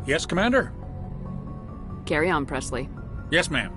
Yes, Commander? Carry on, Presley. Yes, ma'am.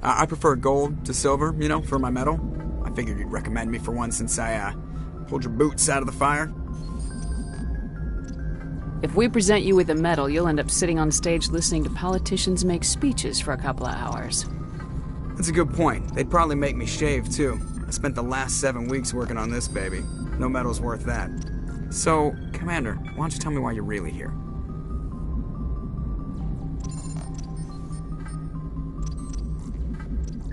I prefer gold to silver, you know, for my medal. I figured you'd recommend me for one since I, pulled your boots out of the fire. If we present you with a medal, you'll end up sitting on stage listening to politicians make speeches for a couple of hours. That's a good point. They'd probably make me shave, too. I spent the last 7 weeks working on this baby. No medal's worth that. So, Commander, why don't you tell me why you're really here?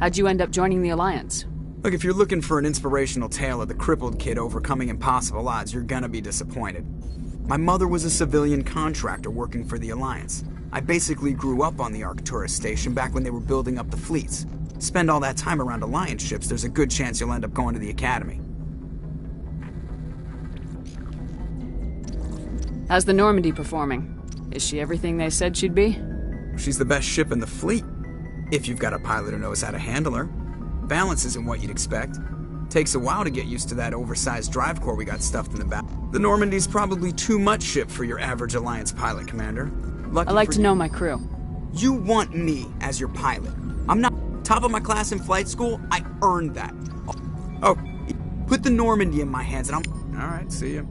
How'd you end up joining the Alliance? Look, if you're looking for an inspirational tale of the crippled kid overcoming impossible odds, you're gonna be disappointed. My mother was a civilian contractor working for the Alliance. I basically grew up on the Arcturus station back when they were building up the fleets. Spend all that time around Alliance ships, there's a good chance you'll end up going to the Academy. How's the Normandy performing? Is she everything they said she'd be? She's the best ship in the fleet, if you've got a pilot who knows how to handle her. Balance isn't what you'd expect. Takes a while to get used to that oversized drive core we got stuffed in the back. The Normandy's probably too much ship for your average Alliance pilot, Commander. I like to know my crew. You want me as your pilot. I'm not top of my class in flight school. I earned that. Oh, put the Normandy in my hands and I'm... Alright, see ya.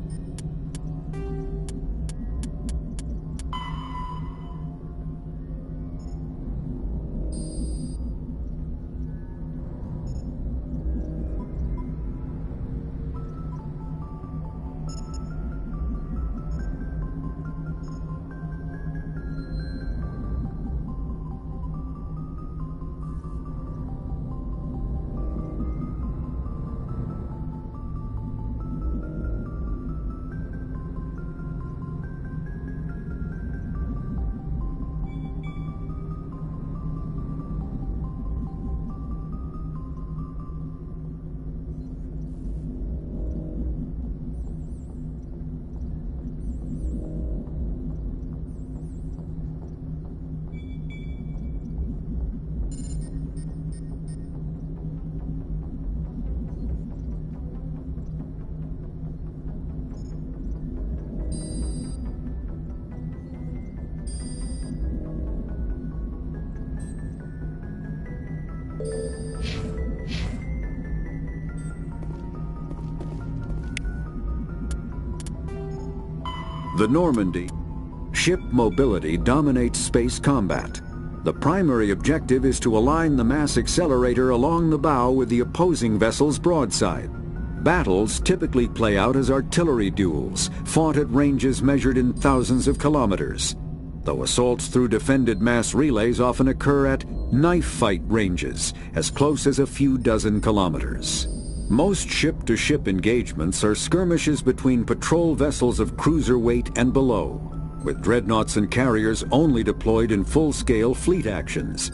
The Normandy. Ship mobility dominates space combat. The primary objective is to align the mass accelerator along the bow with the opposing vessel's broadside. Battles typically play out as artillery duels, fought at ranges measured in thousands of kilometers, though assaults through defended mass relays often occur at knife fight ranges, as close as a few dozen kilometers. Most ship-to-ship engagements are skirmishes between patrol vessels of cruiser weight and below, with dreadnoughts and carriers only deployed in full-scale fleet actions.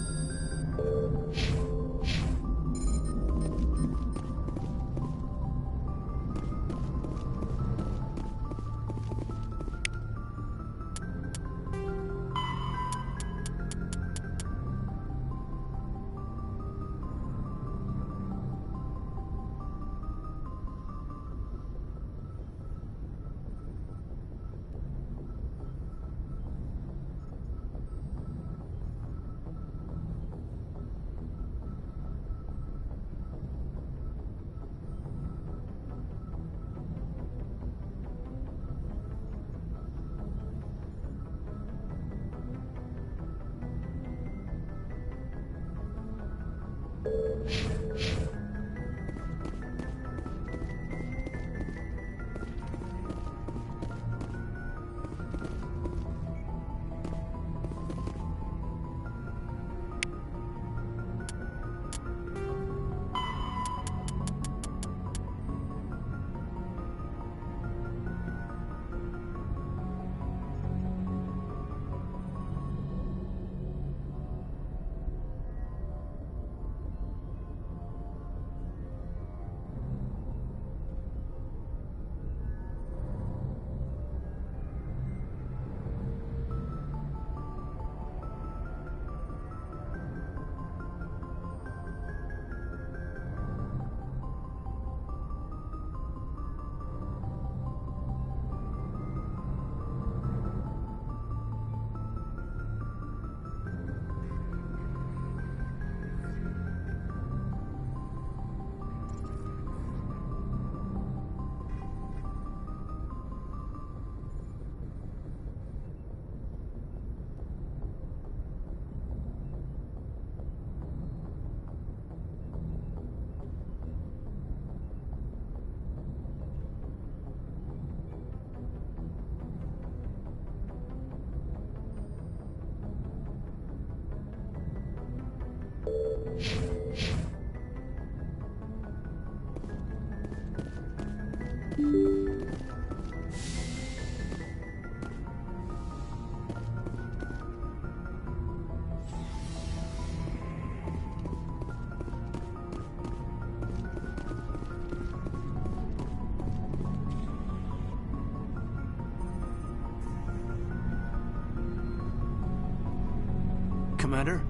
Commander,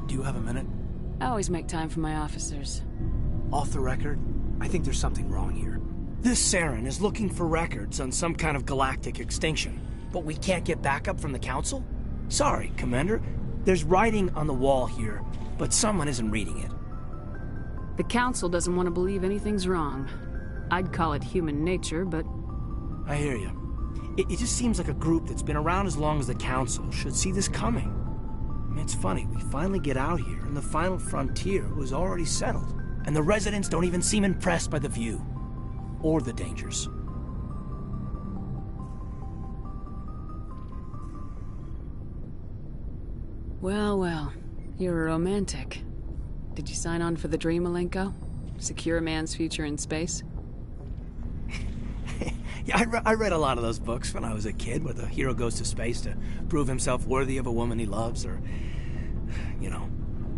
do you have a minute? I always make time for my officers. Off the record, I think there's something wrong here. This Saren is looking for records on some kind of galactic extinction, but we can't get backup from the Council? Sorry, Commander. There's writing on the wall here, but someone isn't reading it. The Council doesn't want to believe anything's wrong. I'd call it human nature, but... I hear you. It just seems like a group that's been around as long as the Council should see this coming. I mean, it's funny, we finally get out here, and the final frontier was already settled. And the residents don't even seem impressed by the view. Or the dangers. Well, well. You're a romantic. Did you sign on for the dream, Malenko? Secure a man's future in space? Yeah, I read a lot of those books when I was a kid, where the hero goes to space to prove himself worthy of a woman he loves, or, you know,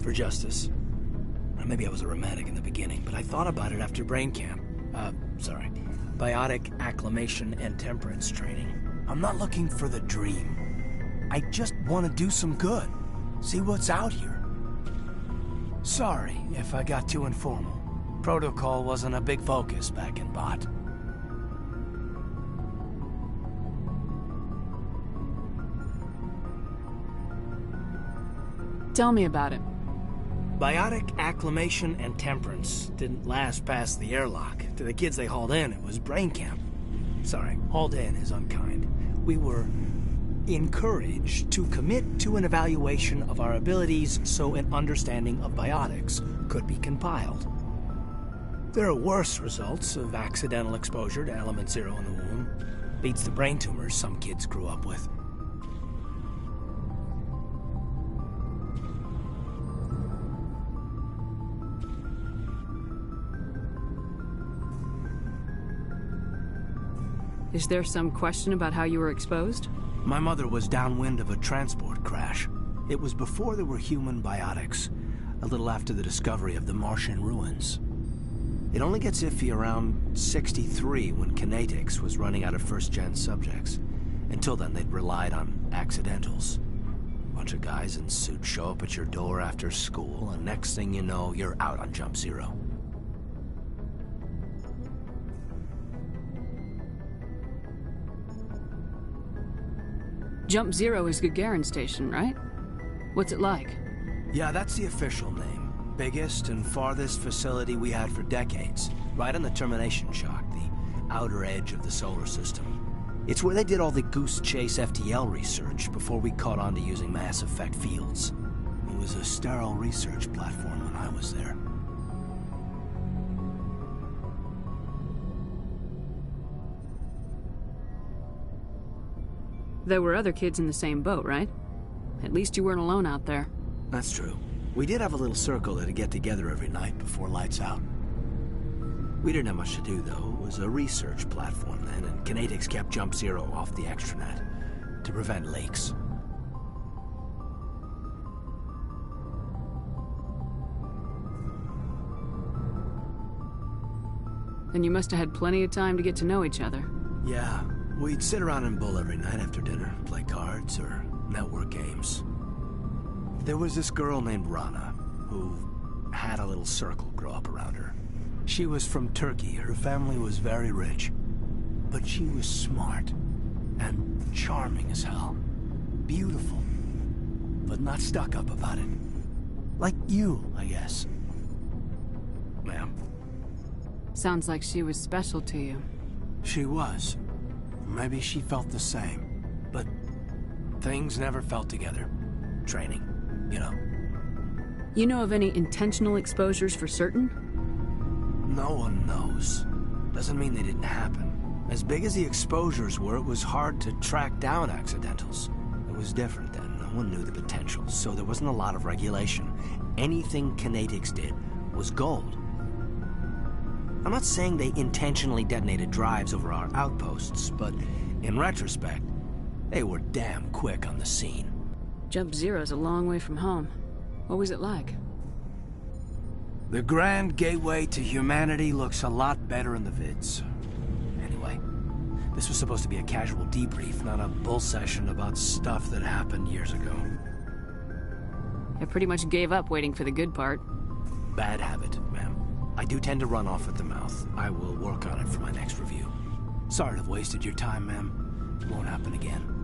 for justice. Maybe I was a romantic in the beginning, but I thought about it after brain camp. Biotic acclimation and temperance training. I'm not looking for the dream. I just want to do some good. See what's out here. Sorry if I got too informal. Protocol wasn't a big focus back in Bot. Tell me about it. Biotic acclimation and temperance didn't last past the airlock. To the kids they hauled in, it was brain camp. Sorry, hauled in is unkind. We were encouraged to commit to an evaluation of our abilities so an understanding of biotics could be compiled. There are worse results of accidental exposure to element 0 in the womb. Beats the brain tumors some kids grew up with. Is there some question about how you were exposed? My mother was downwind of a transport crash. It was before there were human biotics, a little after the discovery of the Martian ruins. It only gets iffy around 63 when Kinetics was running out of first-gen subjects. Until then, they'd relied on accidentals. Bunch of guys in suits show up at your door after school, and next thing you know, you're out on Jump Zero. Jump Zero is Gagarin Station, right? What's it like? Yeah, that's the official name. Biggest and farthest facility we had for decades. Right on the termination shock, the outer edge of the solar system. It's where they did all the Goose Chase FTL research before we caught on to using mass effect fields. It was a sterile research platform when I was there. There were other kids in the same boat, right? At least you weren't alone out there. That's true. We did have a little circle that'd get together every night before lights out. We didn't have much to do, though. It was a research platform then, and Kinetics kept Jump Zero off the extranet to prevent leaks. Then you must have had plenty of time to get to know each other. Yeah, we'd sit around and bull every night after dinner, play cards or network games. There was this girl named Rana, who had a little circle grow up around her. She was from Turkey. Her family was very rich. But she was smart and charming as hell. Beautiful, but not stuck up about it. Like you, I guess. Ma'am. Sounds like she was special to you. She was. Maybe she felt the same. But things never felt together. Training, you know. You know of any intentional exposures for certain? No one knows. Doesn't mean they didn't happen. As big as the exposures were, it was hard to track down accidentals. It was different then. No one knew the potential, so there wasn't a lot of regulation. Anything Kinetics did was gold. I'm not saying they intentionally detonated drives over our outposts, but in retrospect, they were damn quick on the scene. Jump Zero's a long way from home. What was it like? The grand gateway to humanity looks a lot better in the vids. Anyway, this was supposed to be a casual debrief, not a bull session about stuff that happened years ago. I pretty much gave up waiting for the good part. Bad habit, ma'am. I do tend to run off at the mouth. I will work on it for my next review. Sorry to have wasted your time, ma'am. It won't happen again.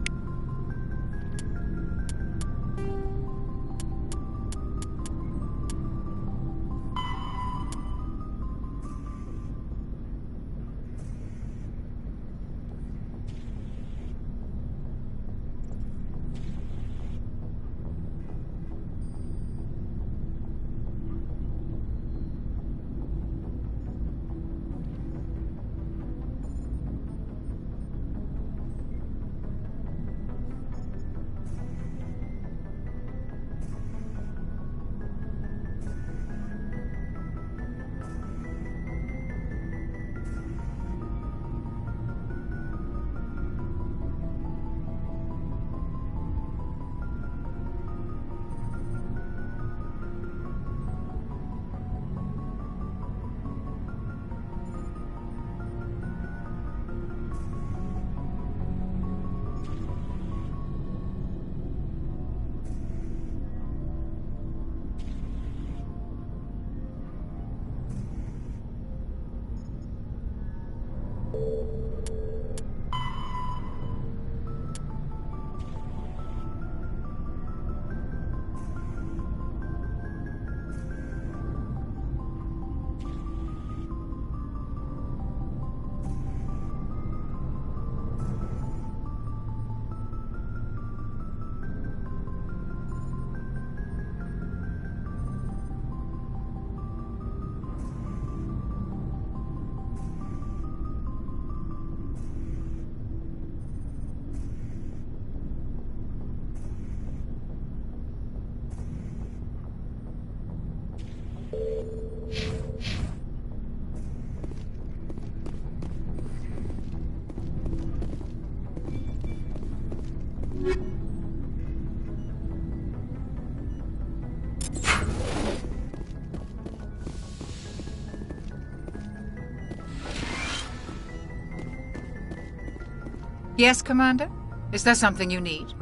Yes, Commander? Is there something you need?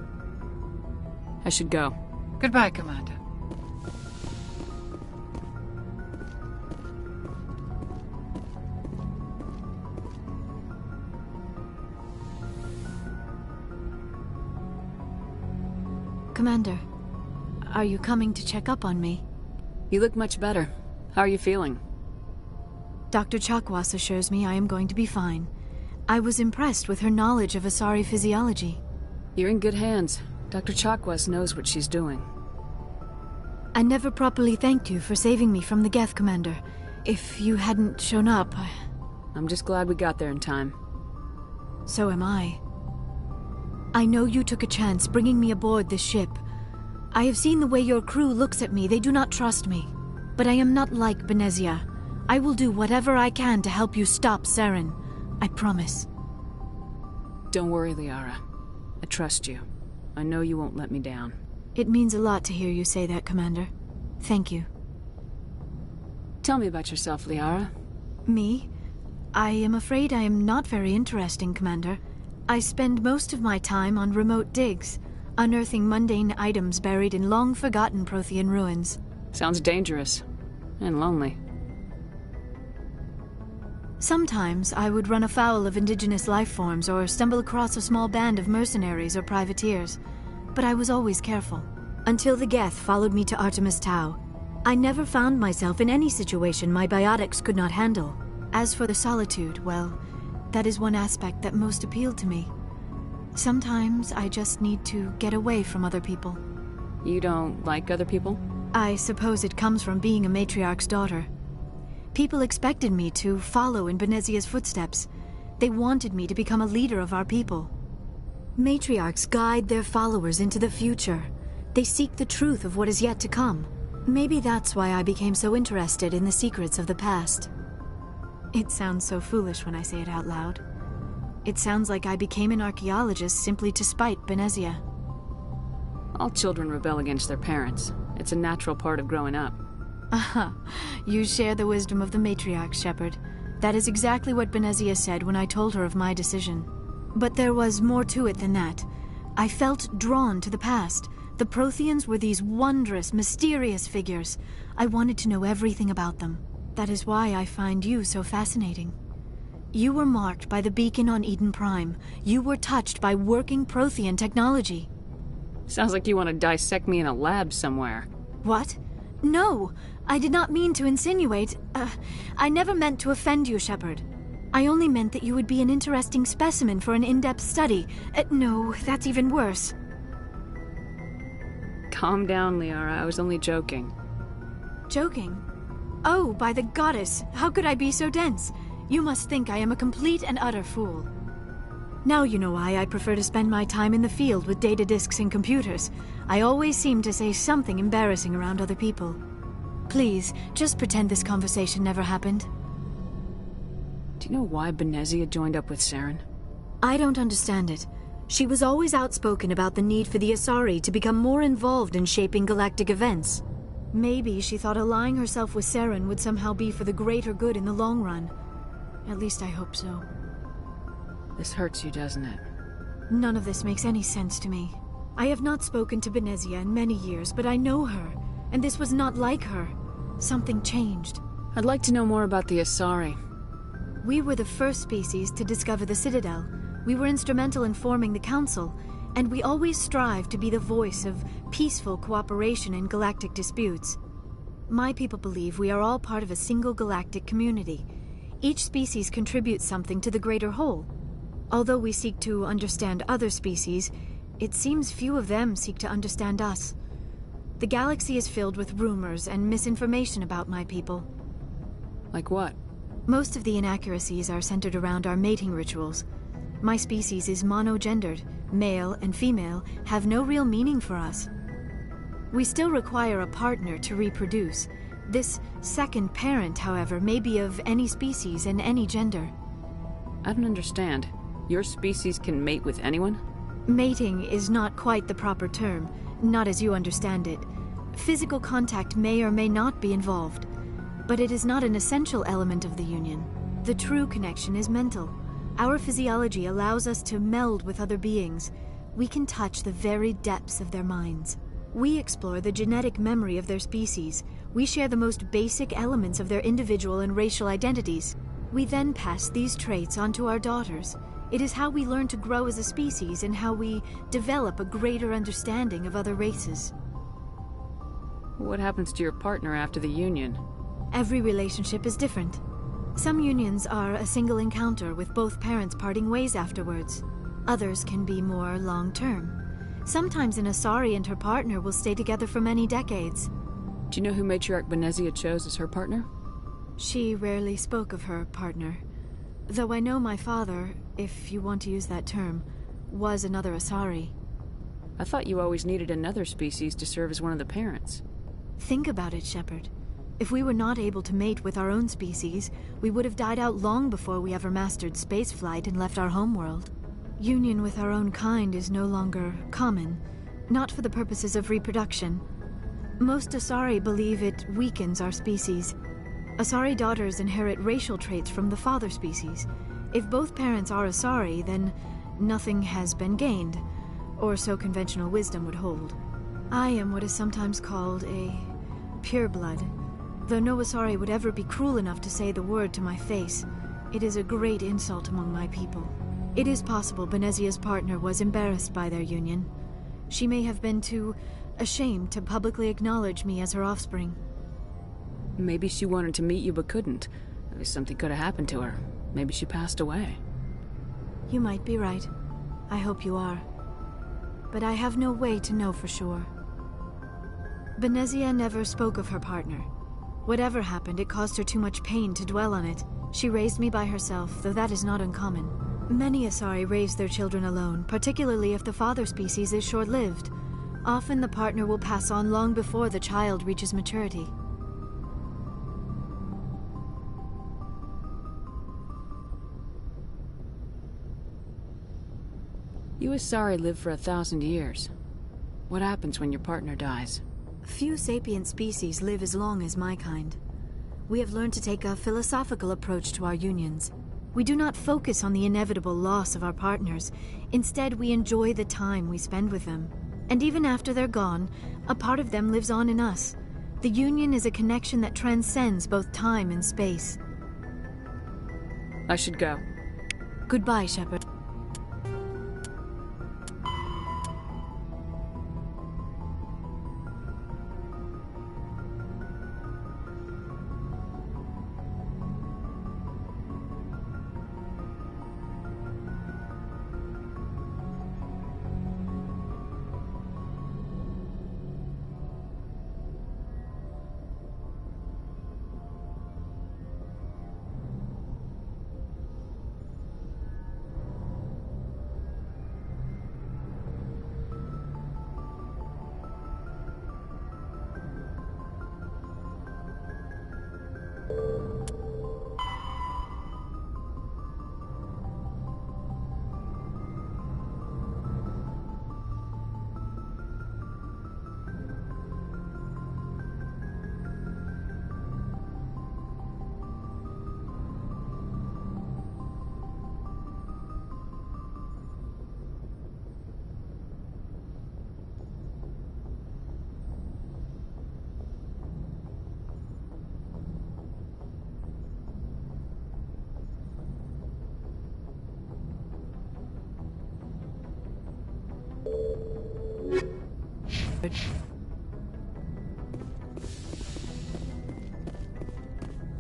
I should go. Goodbye, Commander. Commander, are you coming to check up on me? You look much better. How are you feeling? Dr. Chakwas assures me I am going to be fine. I was impressed with her knowledge of Asari physiology. You're in good hands. Dr. Chakwas knows what she's doing. I never properly thanked you for saving me from the Geth, Commander. If you hadn't shown up, I'm just glad we got there in time. So am I. I know you took a chance bringing me aboard this ship. I have seen the way your crew looks at me. They do not trust me. But I am not like Benezia. I will do whatever I can to help you stop Saren. I promise. Don't worry, Liara. I trust you. I know you won't let me down. It means a lot to hear you say that, Commander. Thank you. Tell me about yourself, Liara. Me? I am afraid I am not very interesting, Commander. I spend most of my time on remote digs, unearthing mundane items buried in long-forgotten Prothean ruins. Sounds dangerous. And lonely. Sometimes I would run afoul of indigenous life forms or stumble across a small band of mercenaries or privateers. But I was always careful. Until the Geth followed me to Artemis Tau. I never found myself in any situation my biotics could not handle. As for the solitude, well, that is one aspect that most appealed to me. Sometimes I just need to get away from other people. You don't like other people? I suppose it comes from being a matriarch's daughter. People expected me to follow in Benezia's footsteps. They wanted me to become a leader of our people. Matriarchs guide their followers into the future. They seek the truth of what is yet to come. Maybe that's why I became so interested in the secrets of the past. It sounds so foolish when I say it out loud. It sounds like I became an archaeologist simply to spite Benezia. All children rebel against their parents. It's a natural part of growing up. Aha, you share the wisdom of the matriarch, Shepard. That is exactly what Benezia said when I told her of my decision. But there was more to it than that. I felt drawn to the past. The Protheans were these wondrous, mysterious figures. I wanted to know everything about them. That is why I find you so fascinating. You were marked by the beacon on Eden Prime. You were touched by working Prothean technology. Sounds like you want to dissect me in a lab somewhere. What? No! I did not mean to insinuate. I never meant to offend you, Shepard. I only meant that you would be an interesting specimen for an in-depth study. No, that's even worse. Calm down, Liara. I was only joking. Joking? Oh, by the goddess, how could I be so dense? You must think I am a complete and utter fool. Now you know why I prefer to spend my time in the field with data disks and computers. I always seem to say something embarrassing around other people. Please, just pretend this conversation never happened. Do you know why Benezia joined up with Saren? I don't understand it. She was always outspoken about the need for the Asari to become more involved in shaping galactic events. Maybe she thought allying herself with Saren would somehow be for the greater good in the long run. At least I hope so. This hurts you, doesn't it? None of this makes any sense to me. I have not spoken to Benezia in many years, but I know her, and this was not like her. Something changed. I'd like to know more about the Asari. We were the first species to discover the Citadel. We were instrumental in forming the Council, and we always strive to be the voice of peaceful cooperation in galactic disputes. My people believe we are all part of a single galactic community. Each species contributes something to the greater whole. Although we seek to understand other species, it seems few of them seek to understand us. The galaxy is filled with rumors and misinformation about my people. Like what? Most of the inaccuracies are centered around our mating rituals. My species is monogendered. Male and female have no real meaning for us. We still require a partner to reproduce. This second parent, however, may be of any species and any gender. I don't understand. Your species can mate with anyone? Mating is not quite the proper term, not as you understand it. Physical contact may or may not be involved, but it is not an essential element of the union. The true connection is mental. Our physiology allows us to meld with other beings. We can touch the very depths of their minds. We explore the genetic memory of their species. We share the most basic elements of their individual and racial identities. We then pass these traits on to our daughters. It is how we learn to grow as a species and how we develop a greater understanding of other races. What happens to your partner after the union? Every relationship is different. Some unions are a single encounter with both parents parting ways afterwards. Others can be more long-term. Sometimes an Asari and her partner will stay together for many decades. Do you know who Matriarch Benezia chose as her partner? She rarely spoke of her partner. Though I know my father, if you want to use that term, was another Asari. I thought you always needed another species to serve as one of the parents. Think about it, Shepard. If we were not able to mate with our own species, we would have died out long before we ever mastered spaceflight and left our homeworld. Union with our own kind is no longer common, not for the purposes of reproduction. Most Asari believe it weakens our species. Asari daughters inherit racial traits from the father species. If both parents are Asari, then nothing has been gained, or so conventional wisdom would hold. I am what is sometimes called a pureblood. Though no Asari would ever be cruel enough to say the word to my face, it is a great insult among my people. It is possible Benezia's partner was embarrassed by their union. She may have been too ashamed to publicly acknowledge me as her offspring. Maybe she wanted to meet you but couldn't. Something could have happened to her. Maybe she passed away. You might be right. I hope you are. But I have no way to know for sure. Benezia never spoke of her partner. Whatever happened, it caused her too much pain to dwell on it. She raised me by herself, though that is not uncommon. Many Asari raise their children alone, particularly if the father species is short-lived. Often the partner will pass on long before the child reaches maturity. You Asari live for 1,000 years. What happens when your partner dies? Few sapient species live as long as my kind. We have learned to take a philosophical approach to our unions. We do not focus on the inevitable loss of our partners. Instead, we enjoy the time we spend with them. And even after they're gone, a part of them lives on in us. The union is a connection that transcends both time and space. I should go. Goodbye, Shepard.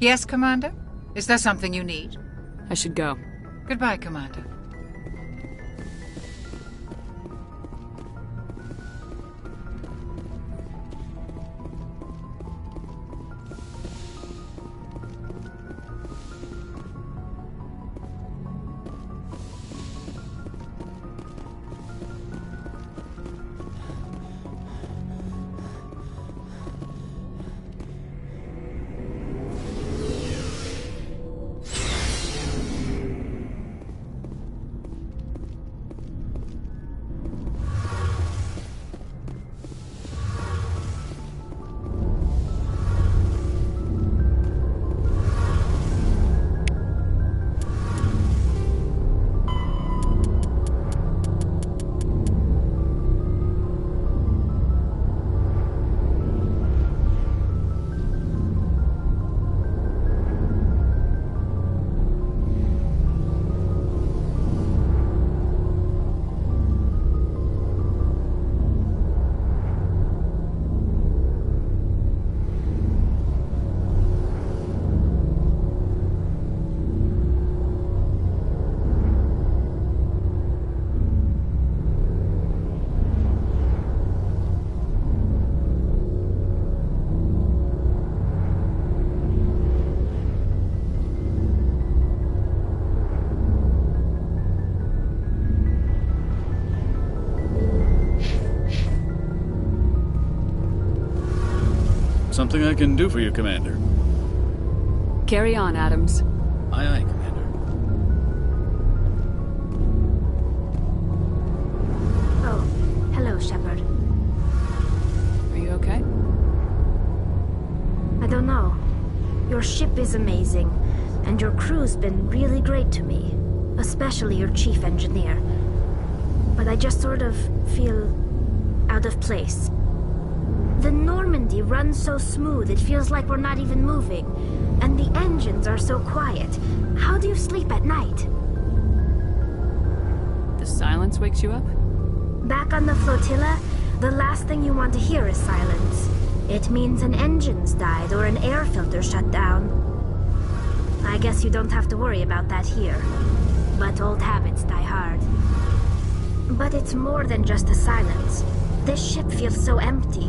Yes, Commander? Is there something you need? I should go. Goodbye, Commander. something I can do for you, Commander. Carry on, Adams. Aye, aye, Commander. Oh, hello, Shepard. Are you okay? I don't know. Your ship is amazing, and your crew's been really great to me. Especially your chief engineer. But I just sort of feel out of place. The Normandy runs so smooth it feels like we're not even moving. And the engines are so quiet. How do you sleep at night? The silence wakes you up? Back on the flotilla, the last thing you want to hear is silence. It means an engine's died or an air filter shut down. I guess you don't have to worry about that here. But old habits die hard. But it's more than just the silence. This ship feels so empty.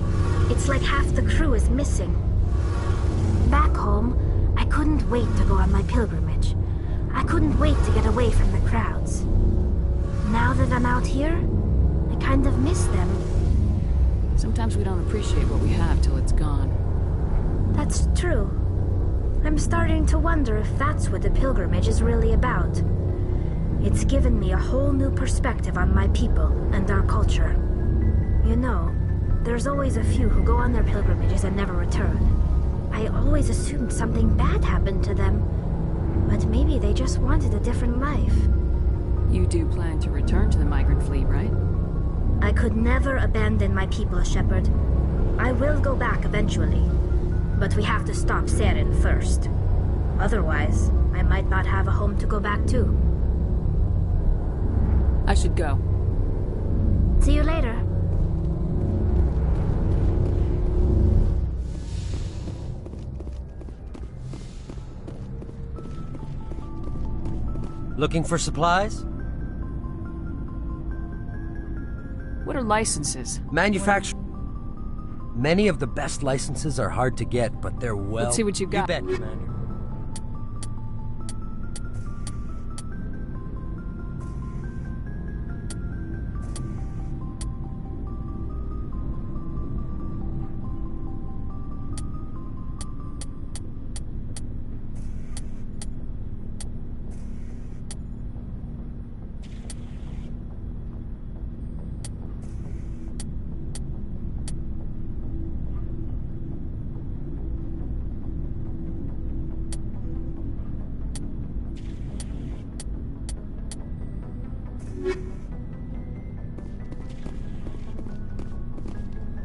It's like half the crew is missing. Back home, I couldn't wait to go on my pilgrimage. I couldn't wait to get away from the crowds. Now that I'm out here, I kind of miss them. Sometimes we don't appreciate what we have till it's gone. That's true. I'm starting to wonder if that's what the pilgrimage is really about. It's given me a whole new perspective on my people and our culture. You know, there's always a few who go on their pilgrimages and never return. I always assumed something bad happened to them. But maybe they just wanted a different life. You do plan to return to the migrant fleet, right? I could never abandon my people, Shepard. I will go back eventually. But we have to stop Saren first. Otherwise, I might not have a home to go back to. I should go. See you later. Looking for supplies? What are licenses? Manufacture. Many of the best licenses are hard to get, but they're well... Let's see what you got. You bet, Commander.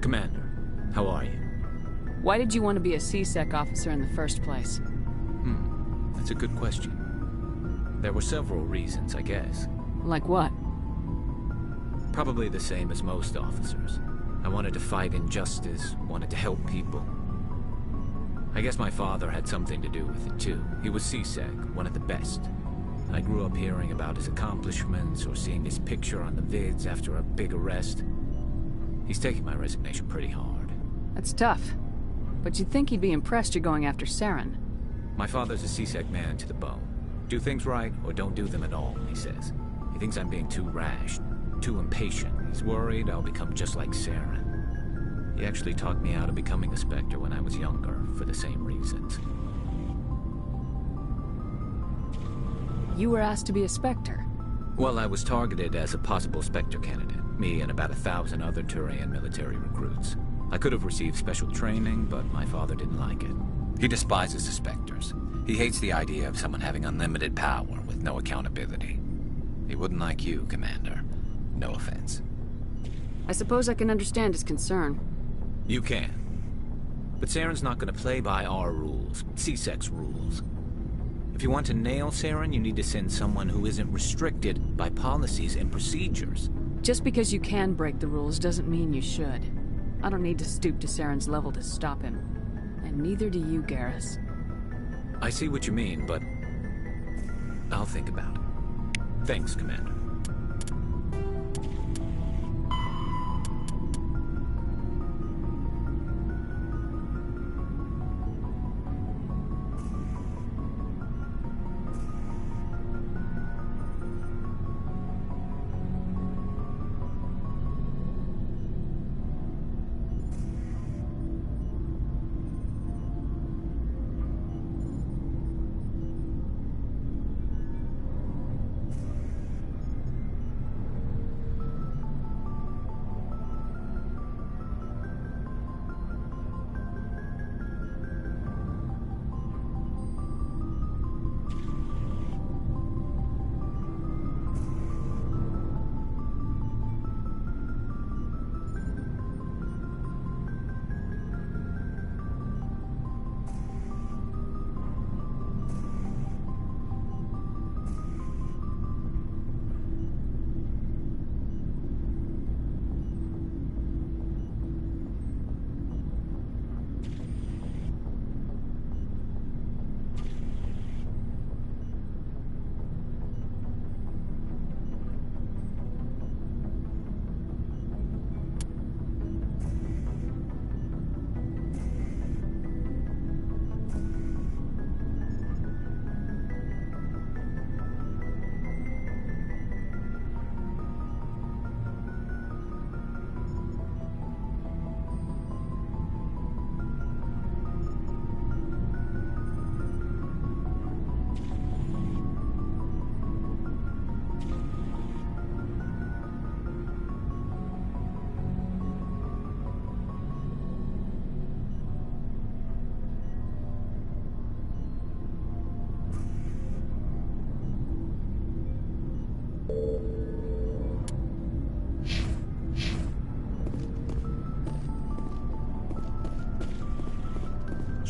Commander, how are you? Why did you want to be a C-Sec officer in the first place? That's a good question. There were several reasons, I guess. Like what? Probably the same as most officers. I wanted to fight injustice, wanted to help people. I guess my father had something to do with it too. He was C-Sec, one of the best. I grew up hearing about his accomplishments or seeing his picture on the vids after a big arrest. He's taking my resignation pretty hard. That's tough. But you'd think he'd be impressed you're going after Saren. My father's a C-Sec man to the bone. Do things right or don't do them at all, he says. He thinks I'm being too rash, too impatient. He's worried I'll become just like Saren. He actually talked me out of becoming a Spectre when I was younger, for the same reasons. You were asked to be a Spectre. Well, I was targeted as a possible Spectre candidate. Me and about 1,000 other Turian military recruits. I could have received special training, but my father didn't like it. He despises the Spectres. He hates the idea of someone having unlimited power with no accountability. He wouldn't like you, Commander. No offense. I suppose I can understand his concern. You can. But Saren's not going to play by our rules, C-Sec's rules. If you want to nail Saren, you need to send someone who isn't restricted by policies and procedures. Just because you can break the rules doesn't mean you should. I don't need to stoop to Saren's level to stop him. And neither do you, Garrus. I see what you mean, but I'll think about it. Thanks, Commander.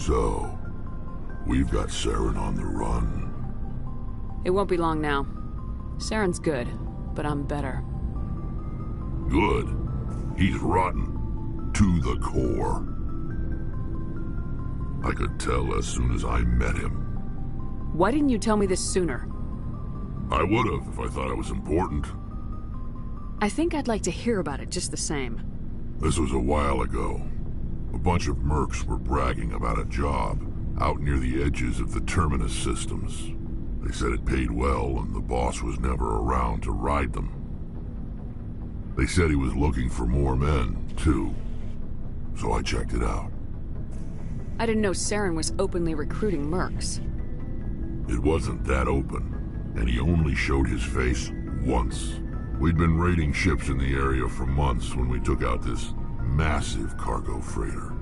So, we've got Saren on the run. It won't be long now. Saren's good, but I'm better. Good. He's rotten. To the core. I could tell as soon as I met him. Why didn't you tell me this sooner? I would've if I thought it was important. I think I'd like to hear about it just the same. This was a while ago. A bunch of mercs were bragging about a job out near the edges of the Terminus systems. They said it paid well and the boss was never around to ride them. They said he was looking for more men, too. So I checked it out. I didn't know Saren was openly recruiting mercs. It wasn't that open, and he only showed his face once. We'd been raiding ships in the area for months when we took out this massive cargo freighter.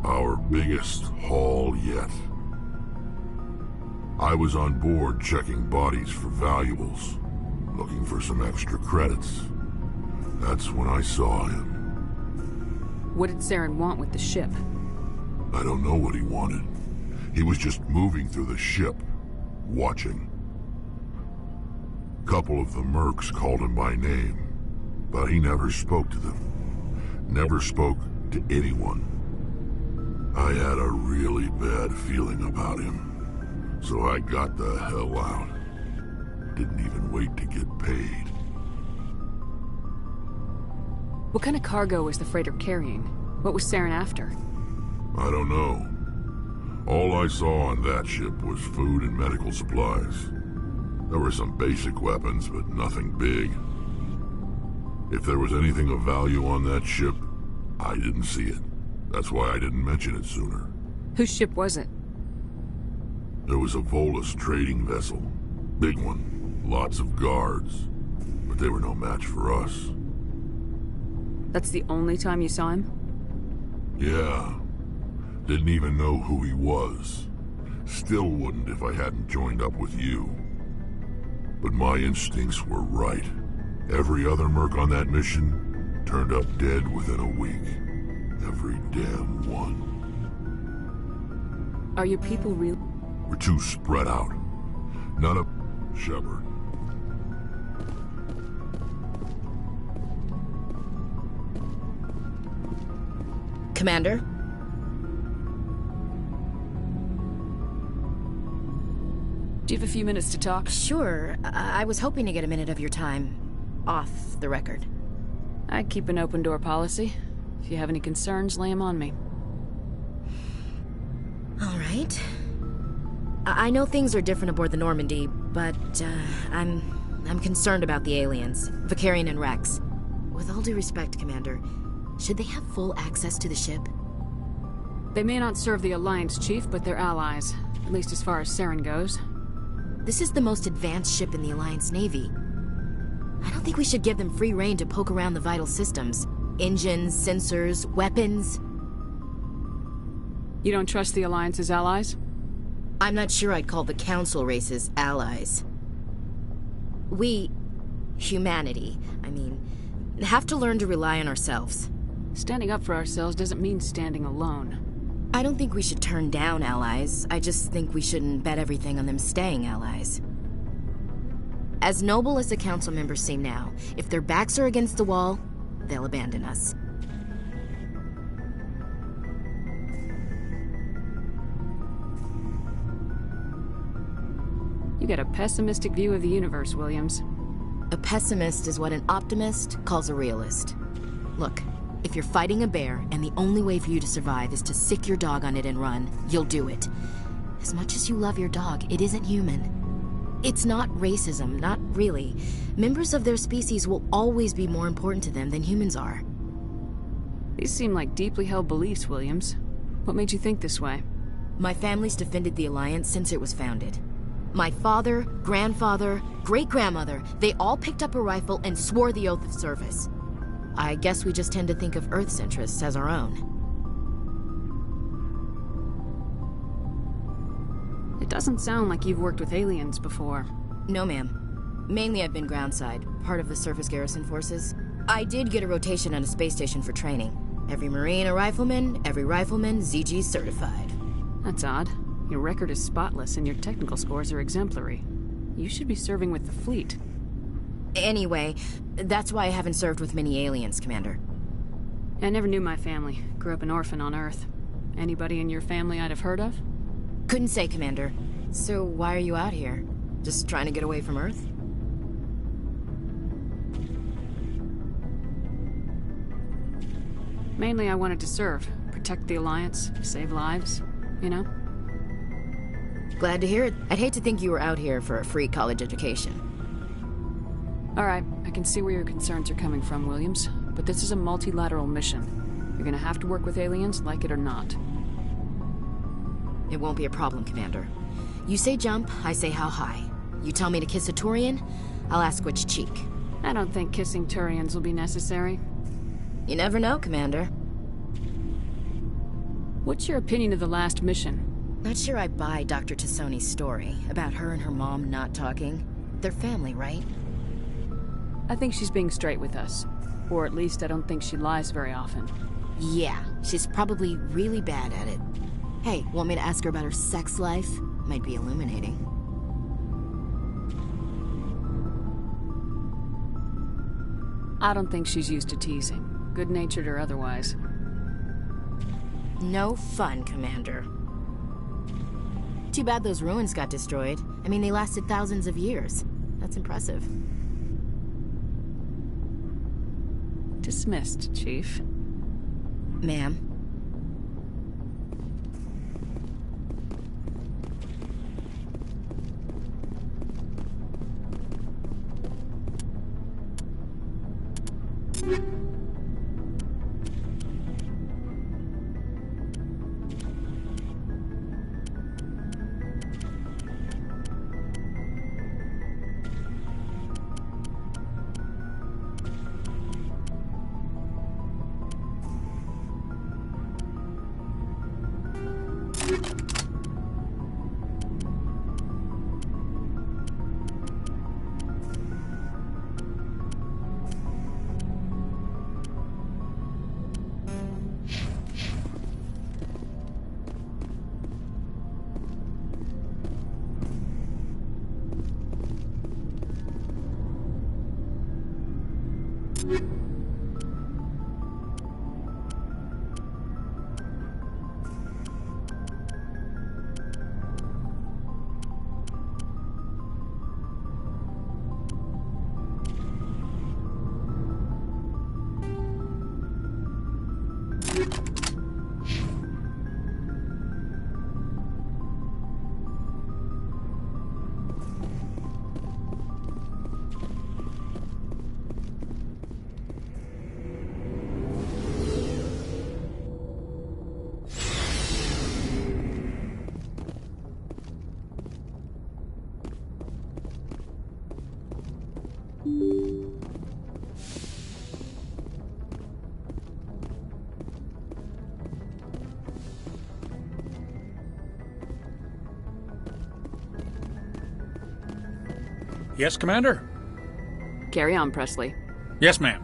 Our biggest haul yet. I was on board checking bodies for valuables, looking for some extra credits. That's when I saw him. What did Saren want with the ship? I don't know what he wanted. He was just moving through the ship, watching. Couple of the mercs called him by name, but he never spoke to them. Never spoke to anyone. I had a really bad feeling about him, so I got the hell out. Didn't even wait to get paid. What kind of cargo was the freighter carrying? What was Saren after? I don't know. All I saw on that ship was food and medical supplies. There were some basic weapons, but nothing big. If there was anything of value on that ship, I didn't see it. That's why I didn't mention it sooner. Whose ship was it? There was a Volus trading vessel. Big one. Lots of guards. But they were no match for us. That's the only time you saw him? Yeah. Didn't even know who he was. Still wouldn't if I hadn't joined up with you. But my instincts were right. Every other merc on that mission turned up dead within a week. Every damn one. Are your people real? We're too spread out. None of... Shepard. Commander? Do you have a few minutes to talk? Sure. I was hoping to get a minute of your time off the record. I keep an open door policy. If you have any concerns, lay them on me. All right. I know things are different aboard the Normandy, but I'm concerned about the aliens, Vicarian and Rex. With all due respect, Commander, should they have full access to the ship? They may not serve the Alliance, Chief, but they're allies. At least as far as Saren goes. This is the most advanced ship in the Alliance Navy. I don't think we should give them free rein to poke around the vital systems. Engines, sensors, weapons. You don't trust the Alliance's allies? I'm not sure I'd call the Council races allies. We, humanity, have to learn to rely on ourselves. Standing up for ourselves doesn't mean standing alone. I don't think we should turn down allies. I just think we shouldn't bet everything on them staying allies. As noble as the Council members seem now, if their backs are against the wall, they'll abandon us. You got a pessimistic view of the universe, Williams. A pessimist is what an optimist calls a realist. Look, if you're fighting a bear and the only way for you to survive is to sick your dog on it and run, you'll do it. As much as you love your dog, it isn't human. It's not racism, not really. Members of their species will always be more important to them than humans are. These seem like deeply held beliefs, Williams. What made you think this way? My family's defended the Alliance since it was founded. My father, grandfather, great-grandmother, they all picked up a rifle and swore the oath of service. I guess we just tend to think of Earth's interests as our own. It doesn't sound like you've worked with aliens before. No, ma'am. Mainly I've been groundside, part of the surface garrison forces. I did get a rotation on a space station for training. Every Marine a rifleman, every rifleman ZG certified. That's odd. Your record is spotless and your technical scores are exemplary. You should be serving with the fleet. Anyway, that's why I haven't served with many aliens, Commander. I never knew my family. Grew up an orphan on Earth. Anybody in your family I'd have heard of? Couldn't say, Commander. So why are you out here? Just trying to get away from Earth? Mainly I wanted to serve. Protect the Alliance, save lives, you know? Glad to hear it. I'd hate to think you were out here for a free college education. Alright, I can see where your concerns are coming from, Williams. But this is a multilateral mission. You're gonna have to work with aliens, like it or not. It won't be a problem, Commander. You say jump, I say how high. You tell me to kiss a Turian, I'll ask which cheek. I don't think kissing Turians will be necessary. You never know, Commander. What's your opinion of the last mission? Not sure I buy Dr. Tassoni's story about her and her mom not talking. They're family, right? I think she's being straight with us. Or at least I don't think she lies very often. Yeah, she's probably really bad at it. Hey, want me to ask her about her sex life? Might be illuminating. I don't think she's used to teasing. Good-natured or otherwise. No fun, Commander. Too bad those ruins got destroyed. I mean, they lasted thousands of years. That's impressive. Dismissed, Chief. Ma'am. Yes, Commander? Carry on, Presley. Yes, ma'am.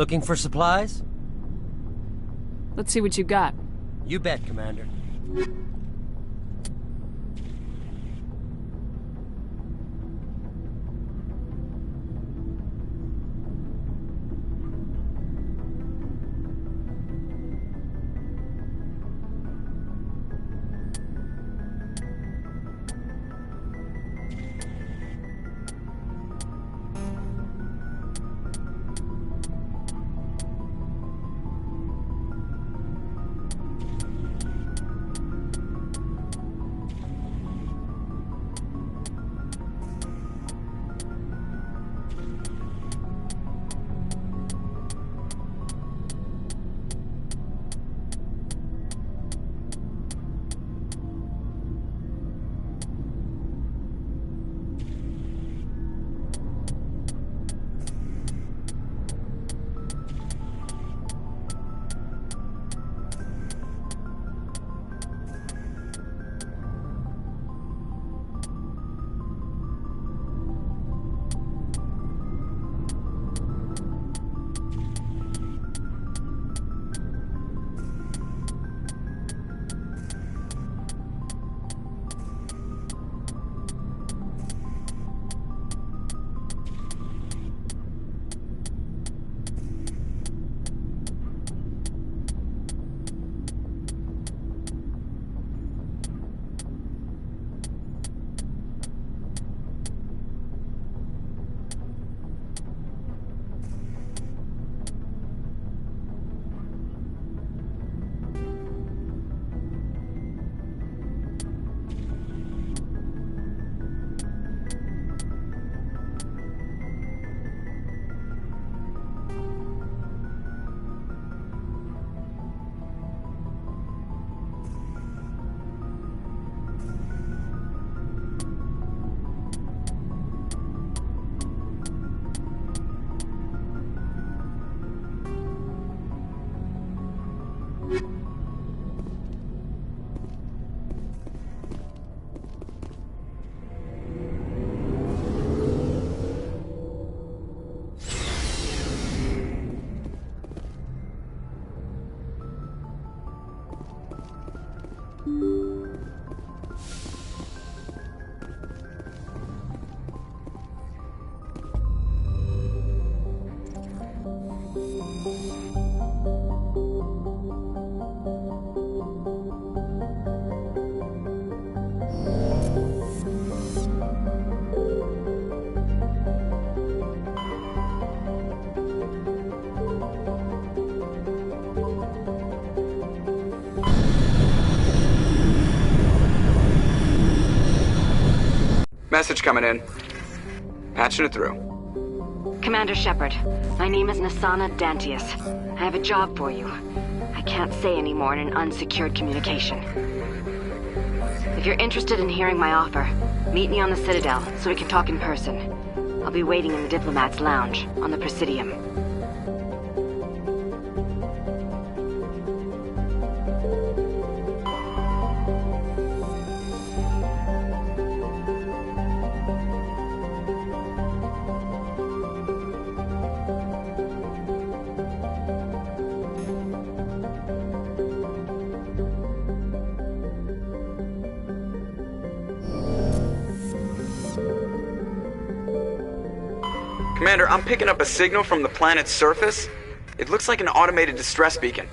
Looking for supplies? Let's see what you got. You bet, Commander. Message coming in. Patching it through. Commander Shepard, my name is Nasana Dantius. I have a job for you. I can't say any more in an unsecured communication. If you're interested in hearing my offer, meet me on the Citadel so we can talk in person. I'll be waiting in the Diplomat's Lounge on the Presidium. Commander, I'm picking up a signal from the planet's surface. It looks like an automated distress beacon.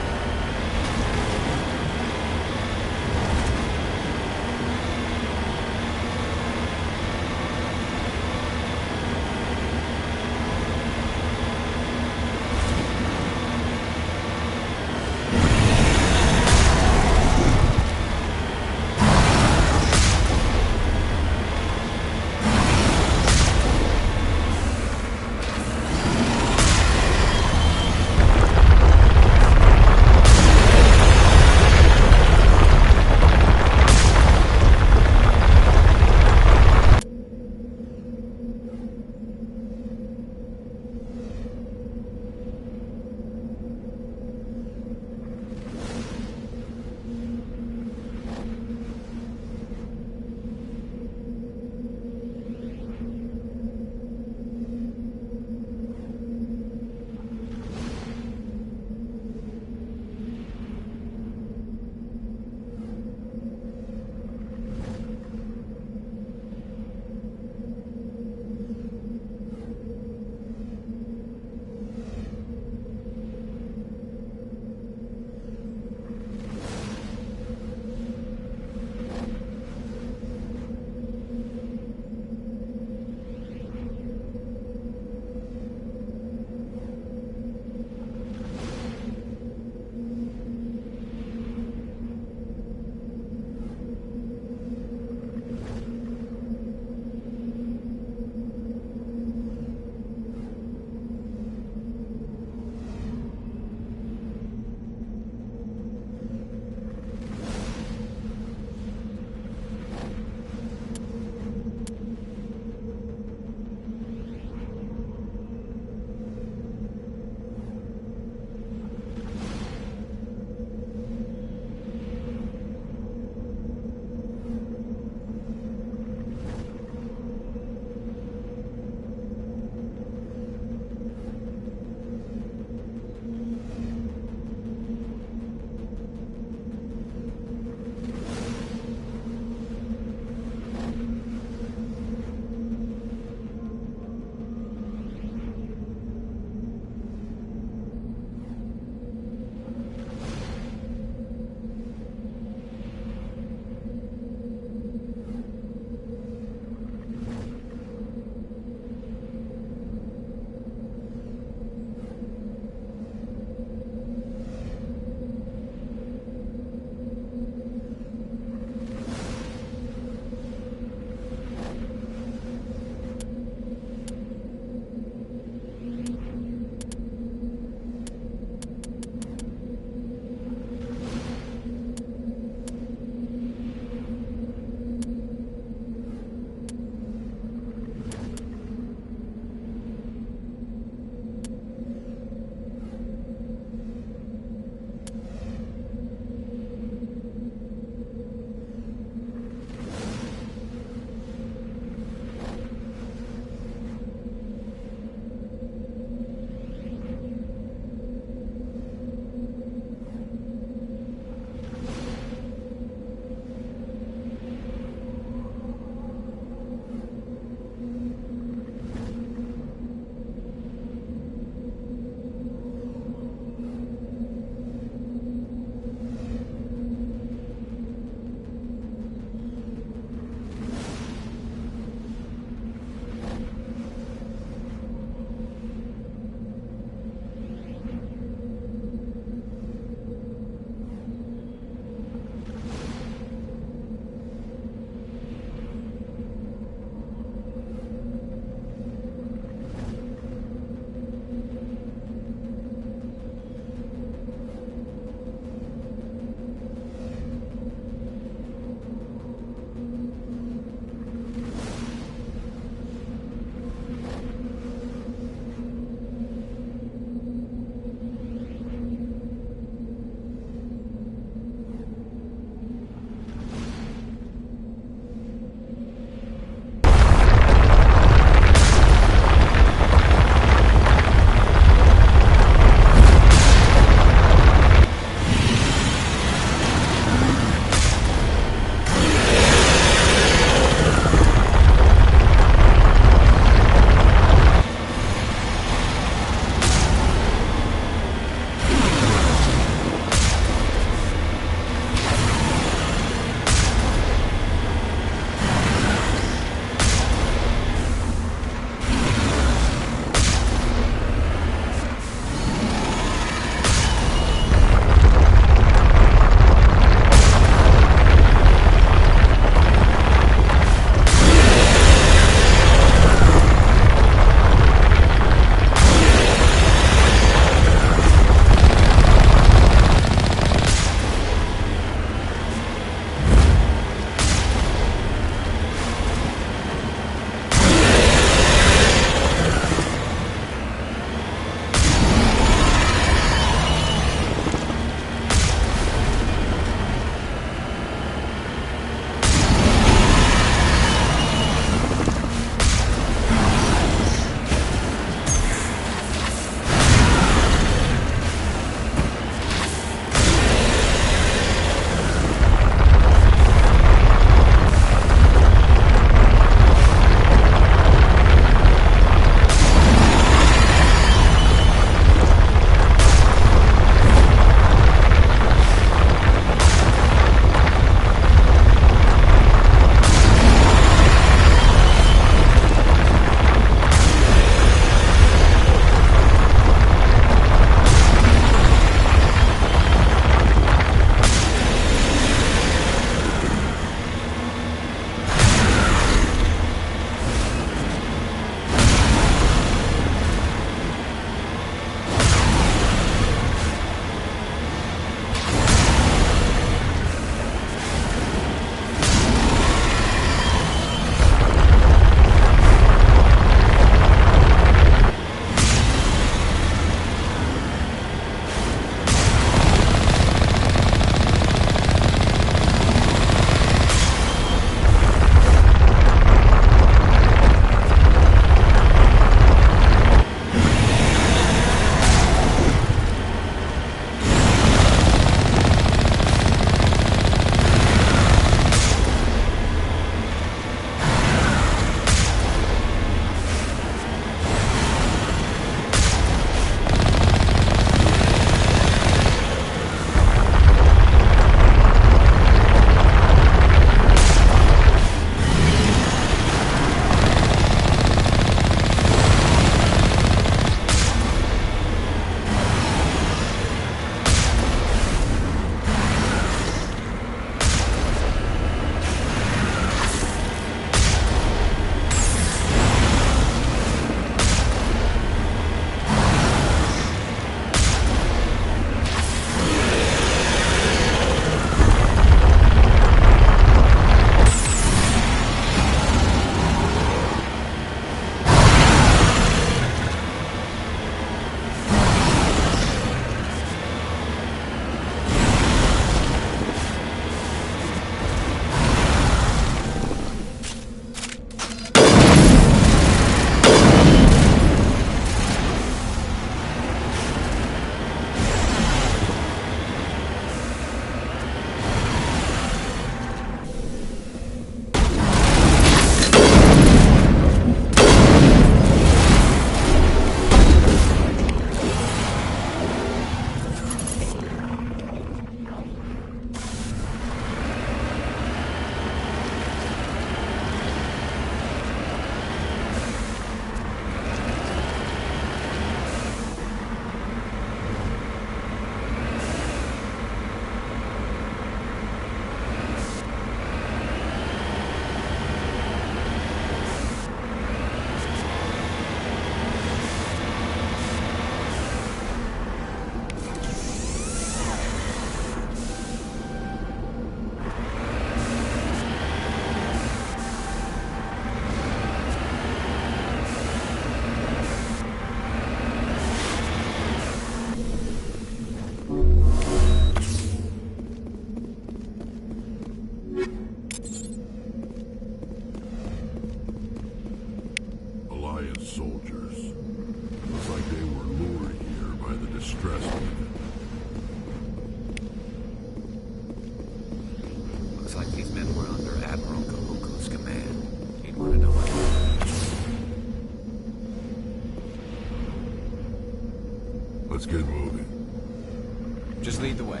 Let's get moving. Just lead the way.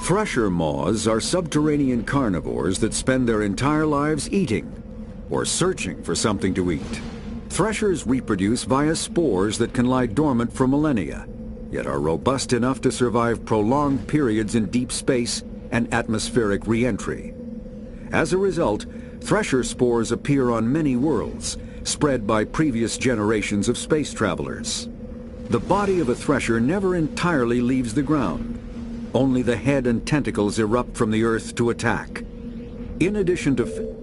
Thresher moths are subterranean carnivores that spend their entire lives eating or searching for something to eat. Threshers reproduce via spores that can lie dormant for millennia, yet are robust enough to survive prolonged periods in deep space and atmospheric re-entry. As a result, thresher spores appear on many worlds, spread by previous generations of space travelers. The body of a thresher never entirely leaves the ground. Only the head and tentacles erupt from the Earth to attack. In addition to...